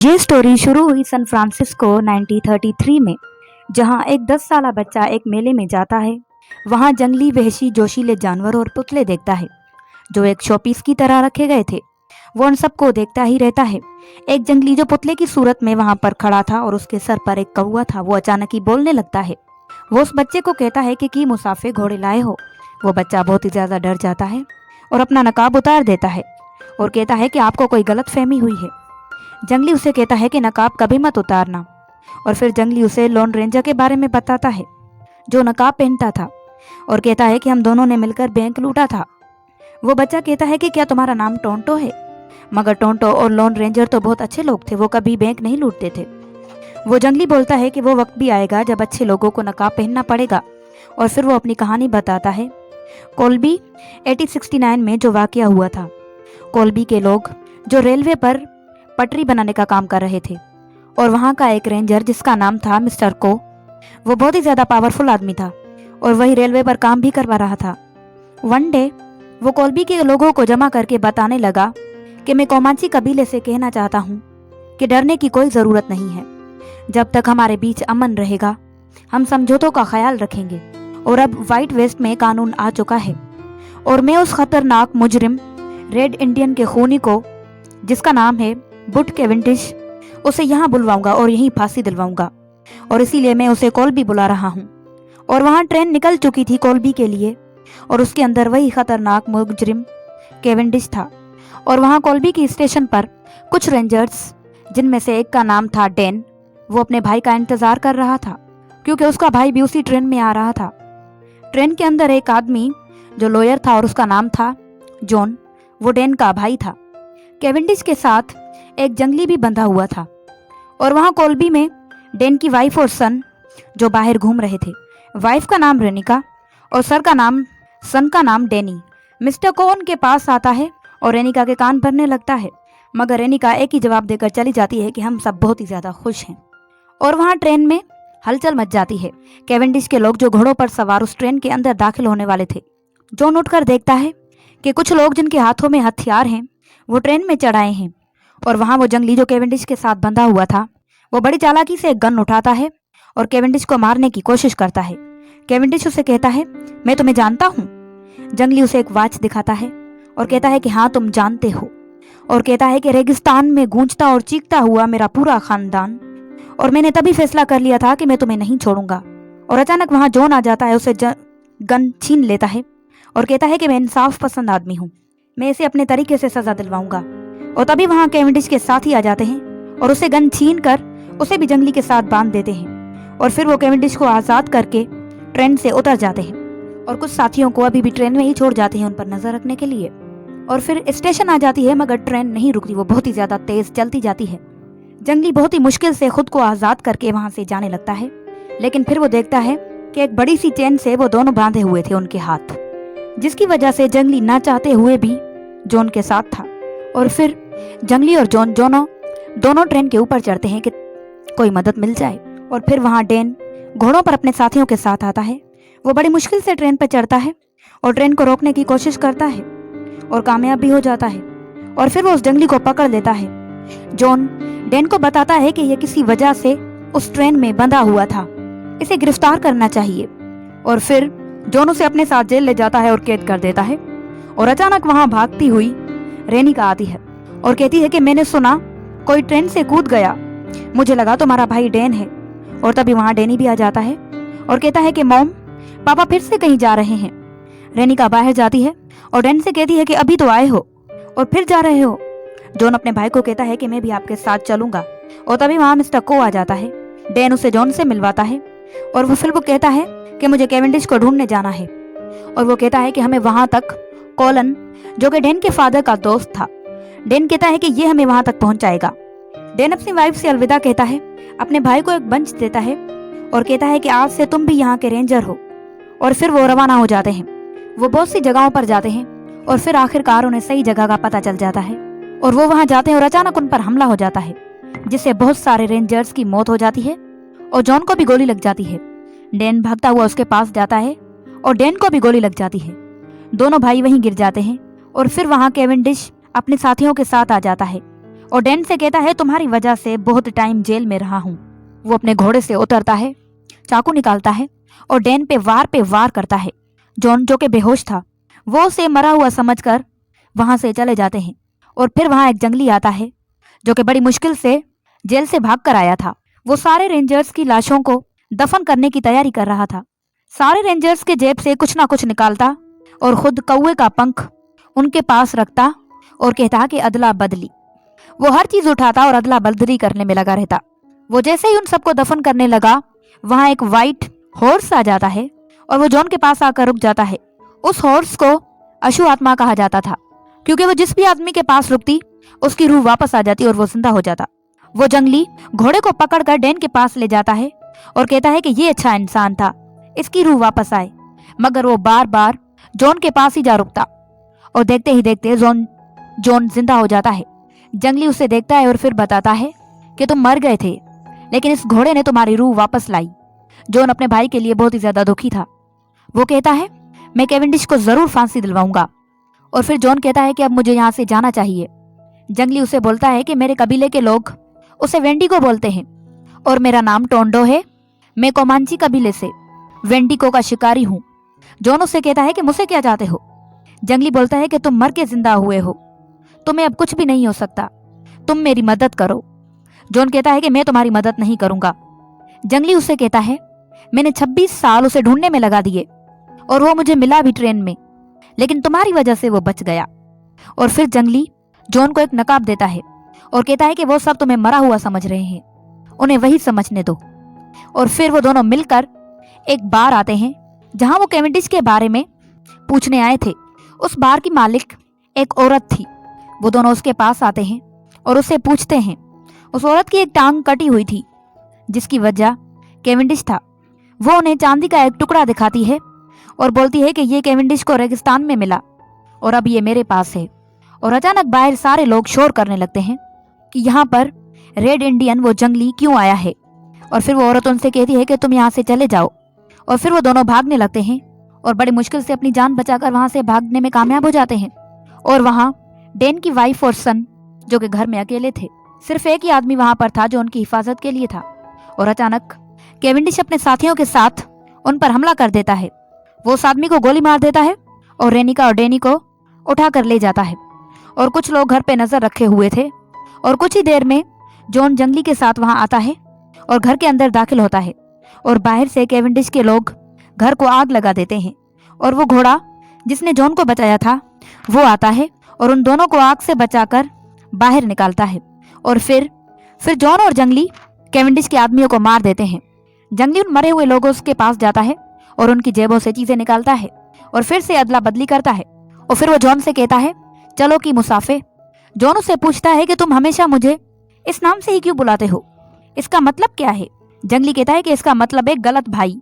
ये स्टोरी शुरू हुई सन फ्रांसिस्को 1933 में, जहाँ एक 10 साला बच्चा एक मेले में जाता है। वहाँ जंगली वहशी जोशीले जानवर और पुतले देखता है जो एक शोपीस की तरह रखे गए थे। वो उन सबको देखता ही रहता है। एक जंगली जो पुतले की सूरत में वहाँ पर खड़ा था और उसके सर पर एक कौवा था, वो अचानक ही बोलने लगता है। वो उस बच्चे को कहता है कि की मुसाफिर घोड़े लाए हो। वो बच्चा बहुत ही ज़्यादा डर जाता है और अपना नकाब उतार देता है और कहता है कि आपको कोई गलत फहमी हुई है। जंगली उसे कहता है कि नकाब कभी मत उतारना, और फिर जंगली उसे लोन रेंजर के बारे में बताता है जो नकाब पहनता था और कहता है कि हम दोनों ने मिलकर बैंक लूटा था। वो बच्चा कहता है कि क्या तुम्हारा नाम टोंटो है? मगर टोंटो और लोन रेंजर तो बहुत अच्छे लोग थे, वो कभी बैंक नहीं लूटते थे। वो जंगली बोलता है कि वो वक्त भी आएगा जब अच्छे लोगों को नकाब पहनना पड़ेगा, और फिर वो अपनी कहानी बताता है। कोलबी 1869 में जो वाकया हुआ था। कोलबी के लोग जो रेलवे पर पटरी बनाने का काम कर रहे थे, और वहाँ का एक रेंजर जिसका नाम था मिस्टर को, वो बहुत ही ज़्यादा पावरफुल आदमी था और वही रेलवे पर काम भी करवा रहा था। वन डे वो कोलबी के लोगों को जमा करके बताने लगा कि मैं कोमांची कबीले से कहना चाहता हूँ कि डरने की कोई ज़रूरत नहीं है। जब तक हमारे बीच अमन रहेगा हम समझौतों का ख्याल रखेंगे, और अब वाइट वेस्ट में कानून आ चुका है और मैं उस खतरनाक मुजरिम रेड इंडियन के खूनी को, जिसका नाम है बुट केवेंडिश, उसे यहाँ बुलवाऊंगा और यहीं फांसी दिलवाऊंगा, और इसीलिए मैं उसे कोलबी बुला रहा हूँ। और वहाँ ट्रेन निकल चुकी थी कोलबी के लिए, और उसके अंदर वही खतरनाक मुजरिम केवेंडिश था। और वहाँ कोलबी की स्टेशन पर कुछ रेंजर्स, जिनमें से एक का नाम था डैन, वो अपने भाई का इंतजार कर रहा था क्योंकि उसका भाई भी उसी ट्रेन में आ रहा था। ट्रेन के अंदर एक आदमी जो लॉयर था और उसका नाम था जॉन, वो डैन का भाई था। केवेंडिश के साथ एक जंगली भी बंधा हुआ था, और वहाँ कोलबी में डैन की वाइफ और सन जो बाहर घूम रहे थे। वाइफ का नाम रेनिका और सन का नाम डैनी। मिस्टर को उनके पास आता है और रेनिका के कान भरने लगता है, मगर रेनिका एक ही जवाब देकर चली जाती है कि हम सब बहुत ही ज़्यादा खुश हैं। और वहाँ ट्रेन में हलचल मच जाती है। केवेंडिश के लोग जो घोड़ों पर सवार उस ट्रेन के अंदर दाखिल होने वाले थे। जॉन उठकर देखता है कि कुछ लोग जिनके हाथों में हथियार हैं वो ट्रेन में चढ़ाए हैं, और वहाँ वो जंगली जो केवेंडिश के साथ बंधा हुआ था वो बड़ी चालाकी से एक गन उठाता है और केवेंडिश को मारने की कोशिश करता है। केवेंडिश उसे कहता है, मैं तुम्हें जानता हूँ। जंगली उसे एक वॉच दिखाता है और कहता है कि हाँ तुम जानते हो, और कहता है कि रेगिस्तान में गूंजता और चीखता हुआ मेरा पूरा खानदान, और मैंने तभी फैसला कर लिया था कि मैं तुम्हें नहीं छोड़ूंगा। और अचानक वहाँ जॉन आ जाता है, उसे गन छीन लेता है और कहता है कि मैं इंसाफ पसंद आदमी हूँ, मैं इसे अपने तरीके से सजा दिलवाऊंगा। और तभी वहाँ केवेंडिश के साथी आ जाते हैं और उसे गन छीन कर उसे भी जंगली के साथ बांध देते हैं, और फिर वो केवेंडिश को आज़ाद करके ट्रेन से उतर जाते हैं, और कुछ साथियों को अभी भी ट्रेन में ही छोड़ जाते हैं उन पर नजर रखने के लिए। और फिर स्टेशन आ जाती है, मगर ट्रेन नहीं रुकती, वो बहुत ही ज़्यादा तेज चलती जाती है। जंगली बहुत ही मुश्किल से खुद को आज़ाद करके वहाँ से जाने लगता है, लेकिन फिर वो देखता है कि एक बड़ी सी चेन से वो दोनों बांधे हुए थे उनके हाथ, जिसकी वजह से जंगली ना चाहते हुए भी जॉन के साथ था। और फिर जंगली और जॉन दोनों ट्रेन के ऊपर चढ़ते हैं कि कोई मदद मिल जाए। और फिर वहाँ डैन घोड़ों पर अपने साथियों के साथ आता है। वो बड़ी मुश्किल से ट्रेन पर चढ़ता है और ट्रेन को रोकने की कोशिश करता है और कामयाब भी हो जाता है, और फिर वो उस जंगली को पकड़ लेता है। जॉन डैन को बताता है कि यह किसी वजह से उस ट्रेन में बंधा हुआ था, इसे गिरफ्तार करना चाहिए। और फिर जॉन उसे अपने साथ जेल ले जाता है और कैद कर देता है। और अचानक वहाँ भागती हुई रेनिका आती है और कहती है कि मैंने सुना कोई ट्रेन से कूद गया, मुझे लगा तुम्हारा भाई डैन है। और तभी वहाँ डैनी भी आ जाता है और कहता है कि मॉम, पापा फिर से कहीं जा रहे हैं। रेनिका बाहर जाती है और डैन से कहती है कि अभी तो आए हो और फिर जा रहे हो। जॉन अपने भाई को कहता है कि मैं भी आपके साथ चलूंगा। और तभी वहाँ मिस्टर को आ जाता है। डैन उसे जॉन से मिलवाता है और फिर वो कहता है कि मुझे केवेंडिश को ढूंढने जाना है, और वो कहता है कि हमें वहाँ तक कॉलन, जो कि डैन के फादर का दोस्त था, डैन कहता है कि ये हमें वहाँ तक पहुँचाएगा। डैन अपनी वाइफ से अलविदा कहता है, अपने भाई को एक बंच देता है और कहता है कि आज से तुम भी यहाँ के रेंजर हो। और फिर वो रवाना हो जाते हैं। वो बहुत सी जगहों पर जाते हैं और फिर आखिरकार उन्हें सही जगह का पता चल जाता है, और वो वहाँ जाते हैं और अचानक उन पर हमला हो जाता है, जिससे बहुत सारे रेंजर्स की मौत हो जाती है और जॉन को भी गोली लग जाती है। डैन भागता हुआ उसके पास जाता है और डैन को भी गोली लग जाती है। दोनों भाई वहीं गिर जाते हैं, और फिर वहाँ केवेंडिश अपने साथियों के साथ आ जाता है और डैन से कहता है तुम्हारी वजह से बहुत टाइम जेल में रहा हूँ। वो अपने घोड़े से उतरता है, चाकू निकालता है और डैन पे वार करता है। जॉन जो कि बेहोश था वो उसे मरा हुआ समझकर वहां से चले जाते हैं। और फिर वहां एक जंगली आता है जो कि बड़ी मुश्किल से जेल से भाग कर आया था। वो सारे रेंजर्स की लाशों को दफन करने की तैयारी कर रहा था। सारे रेंजर्स के जेब से कुछ ना कुछ निकालता और खुद कौवे का पंख उनके पास रखता और कहता कि अदला बदली। वो हर चीज उठाता और अदला बदली करने में लगा रहता। वो जैसे ही उन सबको दफन करने लगा वहां एक वाइट हॉर्स आ जाता है और वो जॉन के पास आकर रुक जाता है। उस हॉर्स को अशु आत्मा कहा जाता था क्योंकि वो जिस भी आदमी के पास रुकती उसकी रूह वापस आ जाती और वो जिंदा हो जाता। वो जंगली घोड़े को पकड़कर डैन के पास ले जाता है और कहता है कि ये अच्छा इंसान था, इसकी रूह वापस आए। मगर वो बार बार जॉन के पास ही जा रुकता और देखते ही देखते जॉन जिंदा हो जाता है। जंगली उसे देखता है और फिर बताता है कि तुम मर गए थे लेकिन इस घोड़े ने तुम्हारी रूह वापस लाई। जॉन अपने भाई के लिए बहुत ही ज्यादा दुखी था। वो कहता है मैं केविंडिश को जरूर फांसी दिलवाऊंगा। और फिर जॉन कहता है कि अब मुझे यहाँ से जाना चाहिए। जंगली उसे बोलता है कि मेरे कबीले के लोग उसे वेंडिगो बोलते हैं और मेरा नाम टोंडो है। मैं कोमांची कबीले से वेंडिगो का शिकारी हूँ। जॉन उसे कहता है कि मुझसे क्या चाहते हो। जंगली बोलता है कि तुम मर के जिंदा हुए हो, तुम्हें अब कुछ भी नहीं हो सकता, तुम मेरी मदद करो। जॉन कहता है कि मैं तुम्हारी मदद नहीं करूंगा। जंगली उसे कहता है मैंने 26 साल उसे ढूंढने में लगा दिए और वो मुझे मिला भी ट्रेन में, लेकिन तुम्हारी वजह से वो बच गया। और फिर जंगली जॉन को एक नकाब देता है और कहता है कि वो सब तुम्हें मरा हुआ समझ रहे हैं, उन्हें वही समझने दो। और फिर वो दोनों मिलकर एक बार आते हैं जहां वो केविंडिश के बारे में पूछने आए थे। उस बार की मालिक एक औरत थी। वो दोनों उसके पास आते हैं और उससे पूछते हैं। उस औरत की एक टांग कटी हुई थी जिसकी वजह केविंडिश था। वो उन्हें चांदी का एक टुकड़ा दिखाती है और बोलती है कि ये केविंडिश को रेगिस्तान में मिला और अब ये मेरे पास है। और अचानक बाहर सारे लोग शोर करने लगते हैं कि यहाँ पर रेड इंडियन वो जंगली क्यों आया है। और फिर वो औरत उनसे कहती है कि तुम यहाँ से चले जाओ। और फिर वो दोनों भागने लगते हैं और बड़ी मुश्किल से अपनी जान बचाकर वहां से भागने में कामयाब हो जाते हैं। और वहां डैन की वाइफ और सन जो कि घर में अकेले थे, सिर्फ एक ही आदमी वहां पर था जो उनकी हिफाजत के लिए था। और अचानक केविंडिश अपने साथियों के साथ उन पर हमला कर देता है। वो उस आदमी को गोली मार देता है और रेनिका और डैनी को उठाकर ले जाता है। और कुछ लोग घर पे नजर रखे हुए थे। और कुछ ही देर में जॉन जंगली के साथ वहां आता है और घर के अंदर दाखिल होता है। और बाहर से केविंडिश के लोग घर को आग लगा देते हैं। और वो घोड़ा जिसने जॉन को बचाया था वो आता है और उन दोनों को आग से बचाकर बाहर निकालता है। और फिर जॉन और जंगली केविंडिश के आदमियों को मार देते हैं। जंगली उन मरे हुए लोगों के पास जाता है और उनकी जेबों से चीजें निकालता है और फिर से अदला बदली करता है। और फिर वो जॉन से कहता है चलो कि मुसाफिर। जॉन उससे पूछता है कि तुम हमेशा मुझे इस नाम से ही क्यों बुलाते हो, इसका मतलब क्या है। जंगली कहता है कि इसका मतलब है गलत भाई।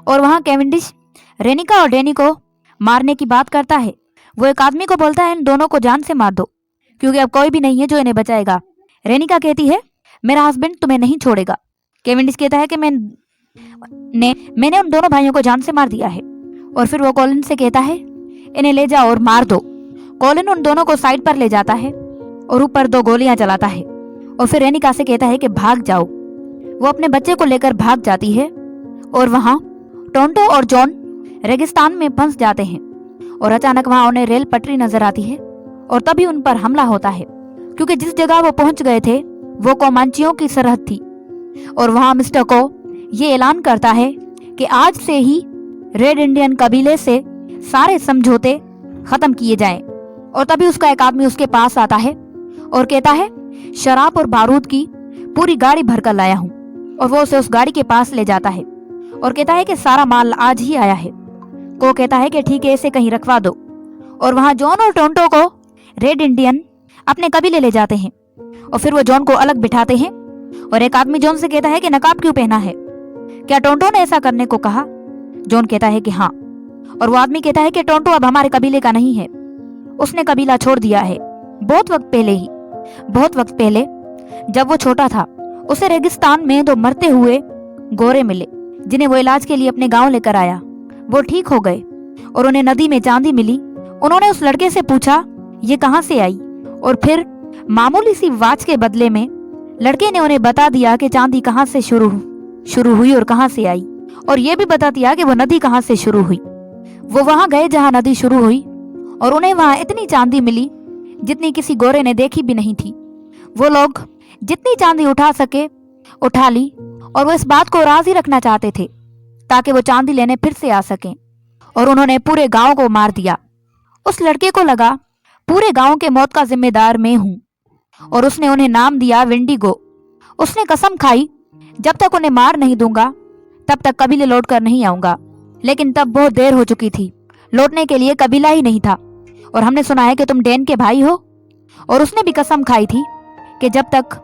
और वहां केविंडिश रेनिका और डैनी को मारने की बात करता है। वो एक आदमी को बोलता है इन दोनों को जान से मार दो क्योंकि अब कोई भी नहीं है जो इन्हें बचाएगा। रेनिका कहती है मेरा हस्बैंड तुम्हें नहीं छोड़ेगा। केविंडिश कहता है कि मैंने उन दोनों भाइयों को जान से मार दिया है। और फिर वो कॉलिन से कहता है इन्हें ले जाओ और मार दो। कॉलिन उन दोनों को साइड पर ले जाता है और ऊपर 2 गोलियां चलाता है। और फिर रेनिका से कहता है कि भाग जाओ। वो अपने बच्चे को लेकर भाग जाती है और वहां टोंटो और जॉन रेगिस्तान में फंस जाते हैं। और अचानक वहां उन्हें रेल पटरी नजर आती है और तभी उन पर हमला होता है क्योंकि जिस जगह वो पहुंच गए थे वो कोमांचियों की सरहद थी। और वहां मिस्टर को ये ऐलान करता है कि आज से ही रेड इंडियन कबीले से सारे समझौते खत्म किए जाएं। और तभी उसका एक आदमी उसके पास आता है और कहता है शराब और बारूद की पूरी गाड़ी भरकर लाया हूँ। और वो उसे उस गाड़ी के पास ले जाता है और कहता है कि सारा माल आज ही आया है। को कहता है कि ठीक है इसे कहीं रखवा दो। और वहां जॉन और टोंटो को रेड इंडियन अपने कबीले ले जाते हैं। और फिर वो जॉन को अलग बिठाते हैं और एक आदमी जॉन से कहता है कि नकाब क्यों पहना है, क्या टोंटो ने ऐसा करने को कहा। जॉन कहता है कि हाँ। और वो आदमी कहता है कि टोंटो अब हमारे कबीले का नहीं है, उसने कबीला छोड़ दिया है बहुत वक्त पहले जब वो छोटा था उसे रेगिस्तान में 2 मरते हुए गोरे मिले जिन्हें वो इलाज के लिए अपने गांव लेकर आया। वो ठीक हो गए और उन्हें नदी में चांदी मिली। उन्होंने उस लड़के से पूछा ये कहां से आई और फिर मामूली सी वॉच के बदले में लड़के ने उन्हें बता दिया कि चांदी कहाँ से शुरू हुई और कहाँ से आई, और ये भी बता दिया कि वो नदी कहाँ से शुरू हुई। वो वहां गए जहां नदी शुरू हुई और उन्हें वहां इतनी चांदी मिली जितनी किसी गोरे ने देखी भी नहीं थी। वो लोग जितनी चांदी उठा सके उठा ली और वो इस बात को राजी रखना चाहते थे ताकि वो चांदी लेने फिर से आ सकें, और उन्होंने पूरे गांव को मार दिया। उस लड़के को लगा पूरे गांव के मौत का जिम्मेदार मैं हूं, और उसने उन्हें नाम दिया विंडिगो। उसने कसम खाई जब तक उन्हें मार नहीं दूंगा तब तक कबीले लौट कर नहीं आऊंगा। लेकिन तब बहुत देर हो चुकी थी, लौटने के लिए कबीला ही नहीं था। और हमने सुना है कि तुम डैन के भाई हो। और उसने भी कसम खाई थी कि जब तक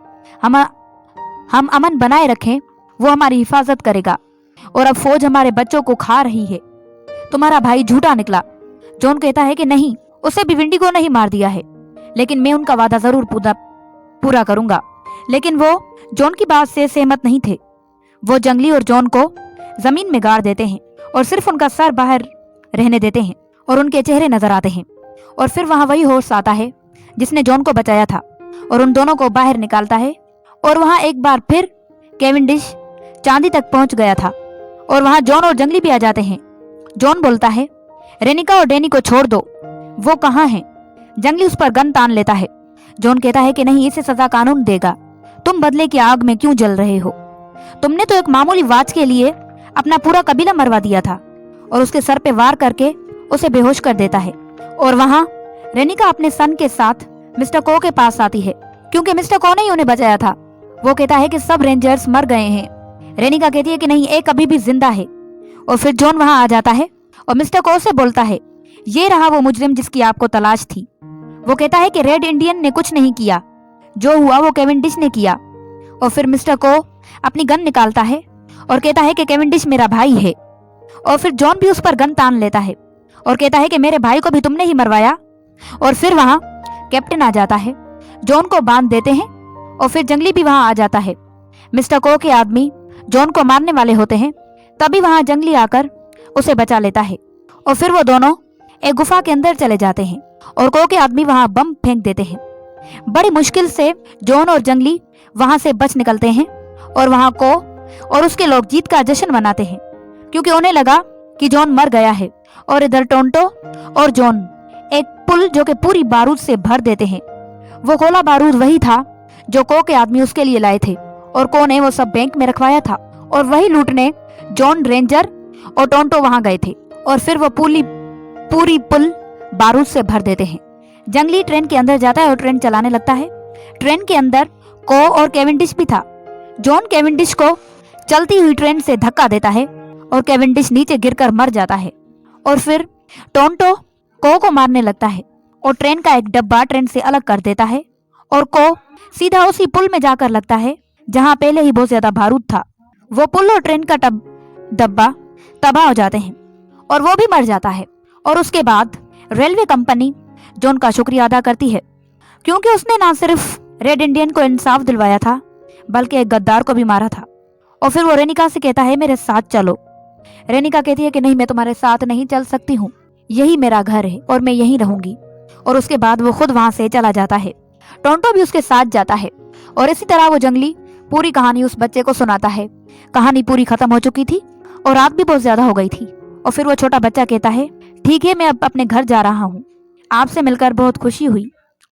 हम अमन बनाए रखें वो हमारी हिफाजत करेगा। और अब फौज हमारे बच्चों को खा रही है। तुम्हारा भाई झूठा निकला। जॉन कहता है कि नहीं, उसे भी विंडिगो नहीं मार दिया है, लेकिन मैं उनका वादा जरूर पूरा करूंगा। लेकिन वो जॉन की बात से सहमत नहीं थे। वो जंगली और जॉन को जमीन में गाड़ देते हैं और सिर्फ उनका सर बाहर रहने देते हैं और उनके चेहरे नजर आते हैं। और फिर वहां वही हॉर्स आता है जिसने जॉन को बचाया था और उन दोनों को बाहर निकालता है। और वहां एक बार फिर कैवेंडिश चांदी तक पहुंच गया था और वहां जॉन और जंगली भी आ जाते हैं। जॉन बोलता है रेनिका और डैनी को छोड़ दो, वो कहाँ हैं? जंगली उस पर गन तान लेता है। जॉन कहता है कि नहीं, इसे सजा कानून देगा। तुम बदले की आग में क्यों जल रहे हो? तुमने तो एक मामूली वाच के लिए अपना पूरा कबीला मरवा दिया था। और उसके सर पे वार करके उसे बेहोश कर देता है। और वहां रेनिका अपने सन के साथ मिस्टर को के पास आती है क्योंकि मिस्टर को ने ही उन्हें बचाया था। वो कहता है कि सब रेंजर्स मर गए हैं। रेनिका कहती है कि नहीं, एक अभी भी जिंदा है। और फिर जॉन वहां आ जाता है और मिस्टर को से बोलता है ये रहा वो मुजरिम जिसकी आपको तलाश थी। वो कहता है कि रेड इंडियन ने कुछ नहीं किया, जो हुआ वो कैवेंडिश ने किया। और फिर मिस्टर को अपनी गन निकालता है और कहता है कि कैवेंडिश मेरा भाई है। और फिर जॉन भी उस पर गन तान लेता है और कहता है कि मेरे भाई को भी तुमने ही मरवाया। और फिर वहां कैप्टन आ जाता है, जॉन को बांध देते हैं और फिर जंगली भी वहां आ जाता है। मिस्टर को के आदमी जॉन को मारने वाले होते हैं, तभी वहां जंगली आकर उसे बचा लेता है। और फिर वो दोनों एक गुफा के अंदर चले जाते हैं और को के आदमी वहां बम फेंक देते हैं। बड़ी मुश्किल से जॉन और जंगली वहां से बच निकलते हैं और वहां को और उसके लोग जीत का जश्न मनाते हैं क्योंकि उन्हें लगा कि जॉन मर गया है। और इधर टोंटो और जॉन एक पुल जो कि पूरी बारूद से भर देते हैं। वो गोला बारूद वही था जो को के आदमी उसके लिए लाए थे और को ने वो सब बैंक में रखवाया था। और वही लूटने जॉन, रेंजर और टोंटो वहां गए थे और फिर वो पूरी पुल बारूद से भर देते हैं। जंगली ट्रेन के अंदर जाता है और ट्रेन चलाने लगता है। ट्रेन के अंदर को और कैवेंडिश भी था। जॉन कैवेंडिश को चलती हुई ट्रेन से धक्का देता है और कैवेंडिश नीचे गिरकर मर जाता है। और फिर टोंटो को मारने लगता है और ट्रेन का एक डब्बा ट्रेन से अलग कर देता है और को सीधा उसी पुल में जाकर लगता है जहां पहले ही बहुत ज्यादा बारूद था। वो पुल और ट्रेन का डब्बा तबाह हो जाते हैं और वो भी मर जाता है। और उसके बाद रेलवे कंपनी जॉन का शुक्रिया अदा करती है क्योंकि उसने ना सिर्फ रेड इंडियन को इंसाफ दिलवाया था बल्कि एक गद्दार को भी मारा था। और फिर वो रेनिका से कहता है मेरे साथ चलो। रेनिका कहती है कि नहीं, मैं तुम्हारे साथ नहीं चल सकती हूँ, यही मेरा घर है और मैं यहीं रहूंगी। और उसके बाद वो खुद वहां से चला जाता है। टोंटो भी उसके साथ जाता है और इसी तरह वो जंगली पूरी कहानी उस बच्चे को सुनाता है। कहानी पूरी खत्म हो चुकी थी और रात भी बहुत ज्यादा हो गई थी। और फिर वो छोटा बच्चा कहता है ठीक है, मैं अब अपने घर जा रहा हूँ, आपसे मिलकर बहुत खुशी हुई।